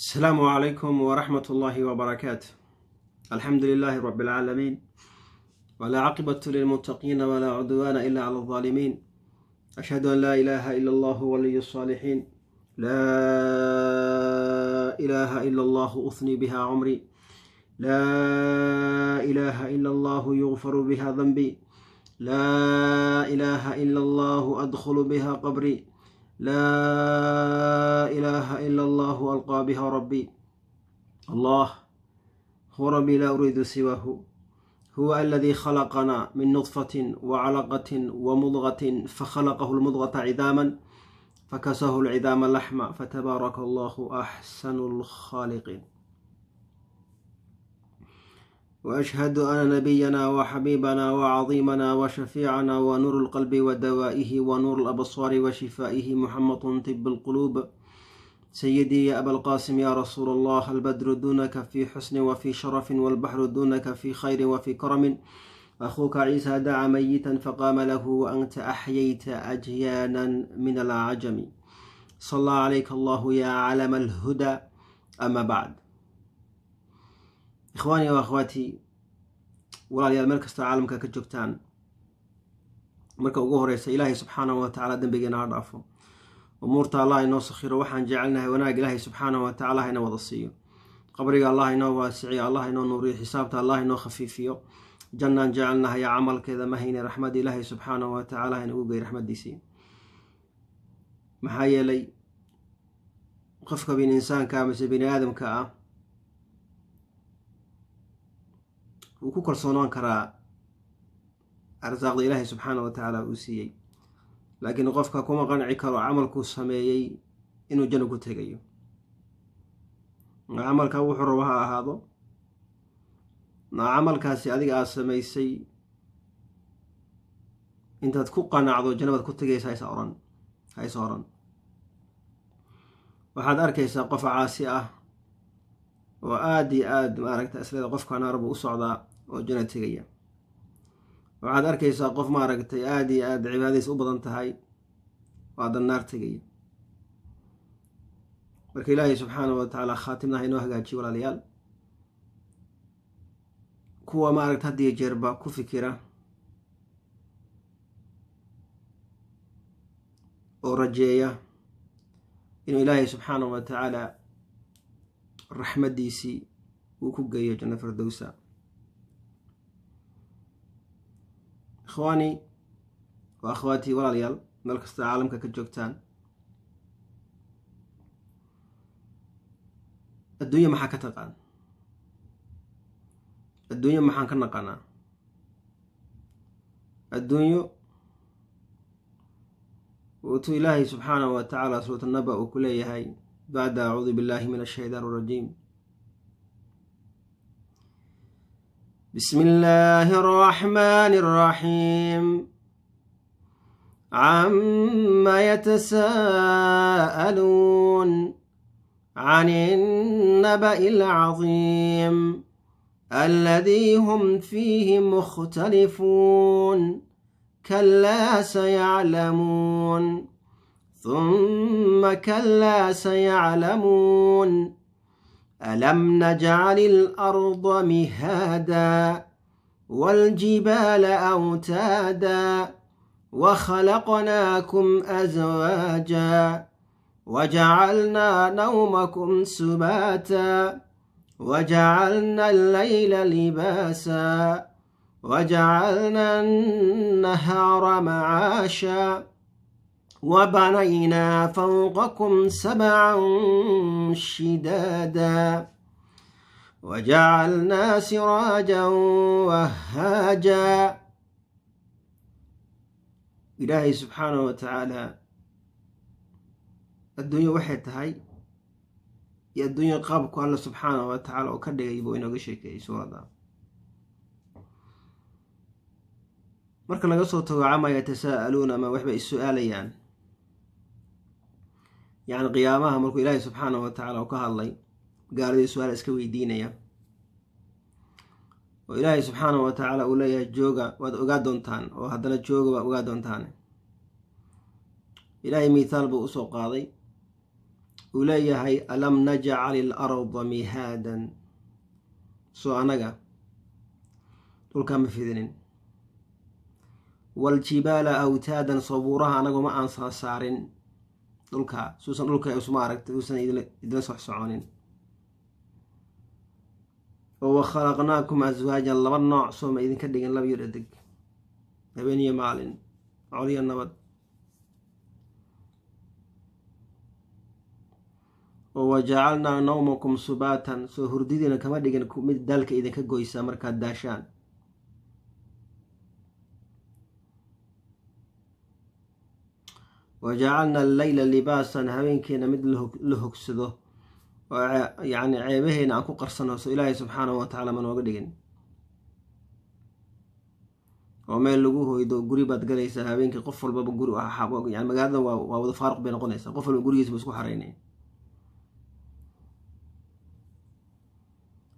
السلام عليكم ورحمة الله وبركاته. الحمد لله رب العالمين، ولا عقبة للمتقين ولا عدوان إلا على الظالمين. أشهد أن لا إله إلا الله ولي الصالحين، لا إله إلا الله أثني بها عمري، لا إله إلا الله يغفر بها ذنبي، لا إله إلا الله أدخل بها قبري، لا إله إلا الله ألقى بها ربي. الله هو ربي لا أريد سواه، هو الذي خلقنا من نطفة وعلقة ومضغة، فخلقه المضغة عظاما فكساه العظام لحما، فتبارك الله أحسن الخالقين. وأشهد أن نبينا وحبيبنا وعظيمنا وشفيعنا ونور القلب ودوائه ونور الأبصار وشفائه محمد طب القلوب، سيدي يا أبا القاسم يا رسول الله، البدر دونك في حسن وفي شرف، والبحر دونك في خير وفي كرم. أخوك عيسى دعا ميتا فقام له، وأنت أحييت أجيانا من العجم. صلى عليك الله يا علم الهدى. أما بعد، إخواني وأخواتي، walaalyaal meel kasta caalamka ka joogtaan, marka ugu horeysa ilaahay subxaanahu wa tacaala dembigeena ha dhaafo, umuurta allah inoo sakhiro, waxaan jecelnahay wanaag ilaahay subxaanahu wa tacaala ina wada siiyo, qabriga allah inoo waasiciyo, allah inoo nuuriyo, xisaabta allah inoo khafiifiyo, jannaan jecelnahay camalkeeda mahayne, raxmad ilaahay subxaanahu wa tacaala ina ugu gey raxmadiisii. maxaa yeelay qofka bin insaanka mise bini aadamka ah wuu ku kalsoonaan karaa arsaaqda ilaahay subxaanahu wa tacaala uu siiyey, laakiin qofka kuma qanci karo camalkuu sameeyey inuu janno ku tegayo. camalka wuxuu rabo ha ahaado, camalkaasi adiga aad samaysay intaad ku qanacdo jannabaad ku tegaysa ha is oran. waxaad arkaysaa qof caasi ah oo aada iyo aada maaragta isleeda qofka naar buu u socdaa oo janno tegaya. waxaad arkaysaa qof maaragtay aada iyo aada cibaadadiis u badan tahay oo adan naar tegaya. marka ilaahay subxaanahu wa tacaala khaatimnaha inoo hagaajiyo walaalayaal. kuwa maaragta had iyo jeerba ku fikira oo rajeeya inuu ilaahay subxaanahu wa tacaala raxmadiisii uu ku geeyo janno firdowsa. ikhwaani wa akhwaatii, walaalyaal meel kasta caalamka ka joogtaan, adduunyo maxaa ka taqaan? adduunyo maxaan ka naqanaa? adduunyo wuxuu ilaahay subxaanahu wa tacaala suurat annaba uu ku leeyahay bacda acuudu billahi min ashaytaan arajiim. bismi illaahi arraxmaani arraxiim. camma yatasaa'aluun can innaba'i alcaziim alladii hum fiihi mukhtalifuun كلا سيعلمون ثم كلا سيعلمون ألم نجعل الأرض مهادا والجبال أوتادا وخلقناكم أزواجا وجعلنا نومكم سباتا وجعلنا الليل لباسا وجعلنا النهار معاشا وبنينا فوقكم سبعا شدادا وجعلنا سراجا وهاجا. إلهي سبحانه وتعالى الدنيا waxay tahay iyo adduunyo qaabku alla subxaanahu wa tacaala oo ka dhigay buu inooga sheekeeyey suuradda. marka laga soo tago cama yatasaa'aluuna, ama waxbay is-su-aalayaan, yacni qiyaamaha markuu ilaahay subxaanahu wa tacaala u ka hadlay, gaaladii su-aal iska weydiinaya oo ilaahay subxaanahu wa tacaala uu leeyahay jooga waad ogaa doontaan, oo haddana jooga waad ogaa doontaan. ilaahay mithaal buu usoo qaaday uleeyahay alam najcal ilarda mihaadan soo anaga dhulkaa ma fidinin waljibaala awtaadan soo buuraha anaguma aan saarin dhulkaa suusan dhulka usma aragtay uusan idila soconin oo wakhalaqnaakum aswaajan laba nooc soo ma idinka dhigin laba iyo dhadig habeen iyo maalin col iyo nabad oo wajacalnaa nawmakum subaatan soo hurdidiina kama dhigin mid daalka idinka goysaa markaad daashaan wajacalna alleyla libaasan habeenkeena mid la hogsado oo yacni ceebaheena aan ku qarsano so ilaahay subxaanahu wa tacaala ma nooga dhigin oo meel lagu hoydo guri baad galaysaa habeenkii qof walbaba guri yani magaalada waa wada faaruq bay noqonaysaa qof walba gurigiisa ba isku xaraynay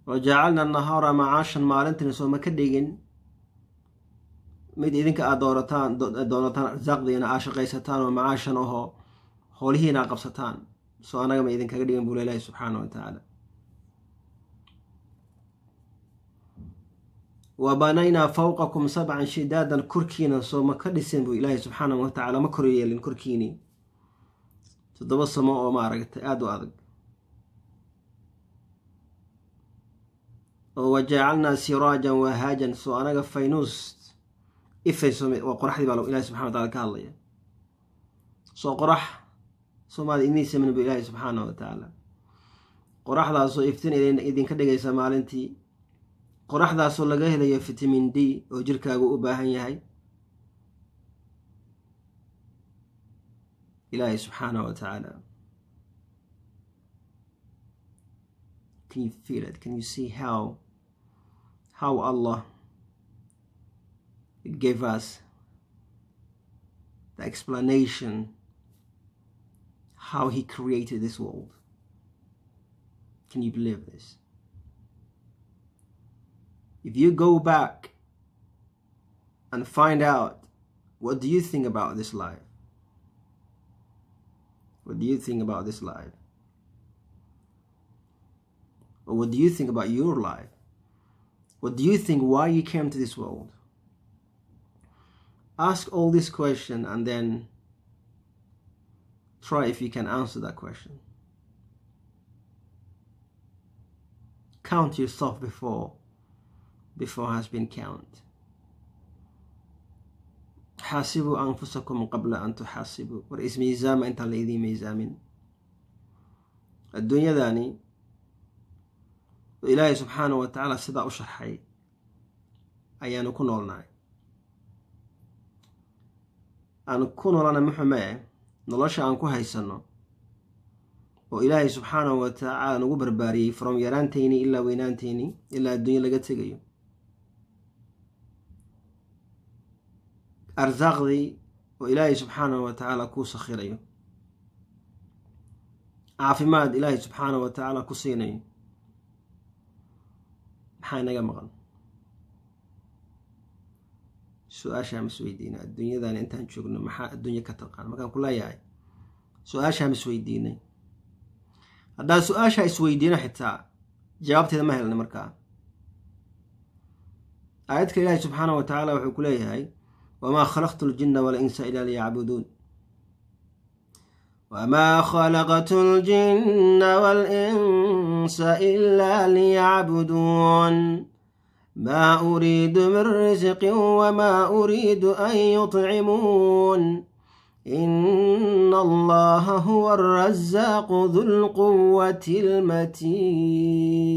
wajacalna nahaara macaashan maalintina soo ma ka dhigin mid idinka aad doonataan arsaaqdiina aa shaqaysataan oo macaashan ahoo howlihiina aa qabsataan soo anaga ma idinkaga dhigan buu ilaahi subxaana wa tacaala wa banaynaa fawqakum sabcan shidaadan korkiina soo ma ka dhisin buu ilaahi subxaanahu wa tacaala ma kor yeelin korkiinii 7 samo oo maaragtay aada u adag oo wajacalnaa siraajan wahaajan soo anaga faynuus ifayso waa qoraxdii baa ilaahi subxana wa taala ka hadlaya soo qorax soomaada idin samin buu ilaahi subxaanahu wa tacaala qoraxdaasoo iftiin idinka dhigaysa maalintii qoraxdaasoo laga helayo vitamin D oo jirkaagu u baahan yahay ilaahi subxaanahu wa tacaala can you feel it? Can you see how Allah gave us the explanation how he created this world? Can you believe this? If you go back and find out, what do you think about this life? What do you think about this life? Or what do you think about your life? What do you think why you came to this world? Ask all this question and then try if you can answer that question. Count yourself before has been counted. حاسبوا أنفسكم قبل أن تحاسبوا ورئيس ميزام أنت الذي ميزامين الدنيا ذاني إلهي سبحانه وتعالى سدا أشرحي أيان كنولنا أن كنولنا محمى نلاش أنكو هيسنو وإلهي سبحانه وتعالى نقو برباري from يرانتيني إلا وينانتيني إلا الدنيا لقد تغيو أرزاقدي وإلهي سبحانه وتعالى كو سخيريو عافماد إلهي سبحانه وتعالى كو سينيو maxaa inaga maqan su-aashaa masweydiina adduunyadan intaan joogno maxaa adduunya ka taqaan markaan ku leeyahay su-aashaa masweydiinay haddaan su-aashaa isweydiino xitaa jawaabteeda ma helna markaa aayadka ilaahi subxaanahu wa tacaala wuxuu ku leeyahay wamaa khalaqtu ljinna walinsa ilaa liyacbuduun وما خلقت الجن والإنس إلا ليعبدون ما أريد من رزق وما أريد أن يطعمون إن الله هو الرزاق ذو القوة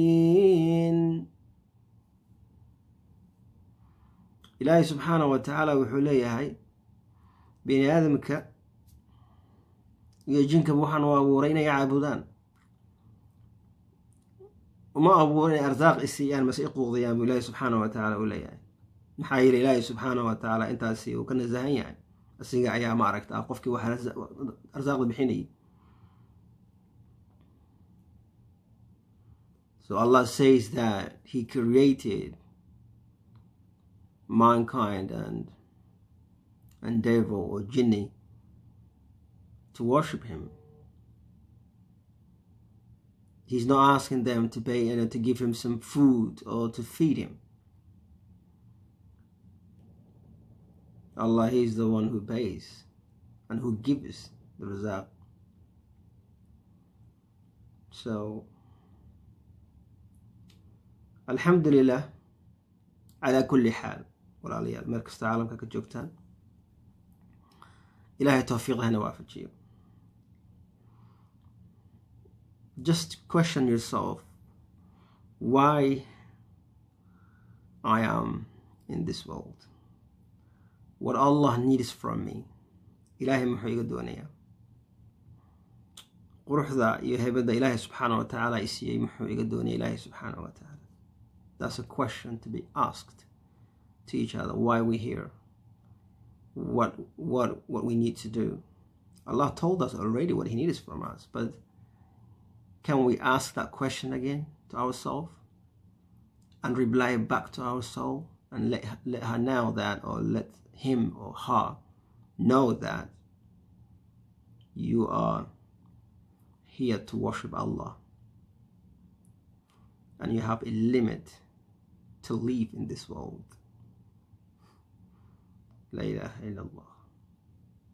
المتين إلهي سبحانه وتعالى وحليه هاي بني آدمك iyo jinkaba waxaan u abuuray inay caabudaan uma abuuray inay arsaaq isiiyaan mase i quudiyaan buu ilaahi subxaanahu wa tacaala u leeyahay maxaa yeelay ilaahi subxaanahu wa tacaala intaasi uu ka nasahan yahay asiga ayaa ma aragta qofkii wax arsaaqda bixinayay so Allah says that he created mankind and devil or jinni to worship him. He's not asking them to pay and to give him some food or to feed him. Allah is the one who pays and who gives the rizq. So, alhamdulillah, ala kulli xaal walaalayaal meel kasta caalamka ka joogtaan, ilaahay tawfiiq hana waafajiyo. Just question yourself why I am in this world. What Allah needs from me. Ilaahay muxuu iga doonayaa? Quruxda iyo heybadda Ilaahay subxaanahu wa tacaala i siiyey muxuu iga doonaya Ilaahay subxaanahu wa tacaala? That's a question to be asked to each other. Why we're here? What we need to do? Allah told us already what He needs from us, but can we ask that question again to ourselves and reply back to our soul and let her know that, or let him or her know that you are here to worship Allah and you have a limit to live in this world. La ilaha illallah.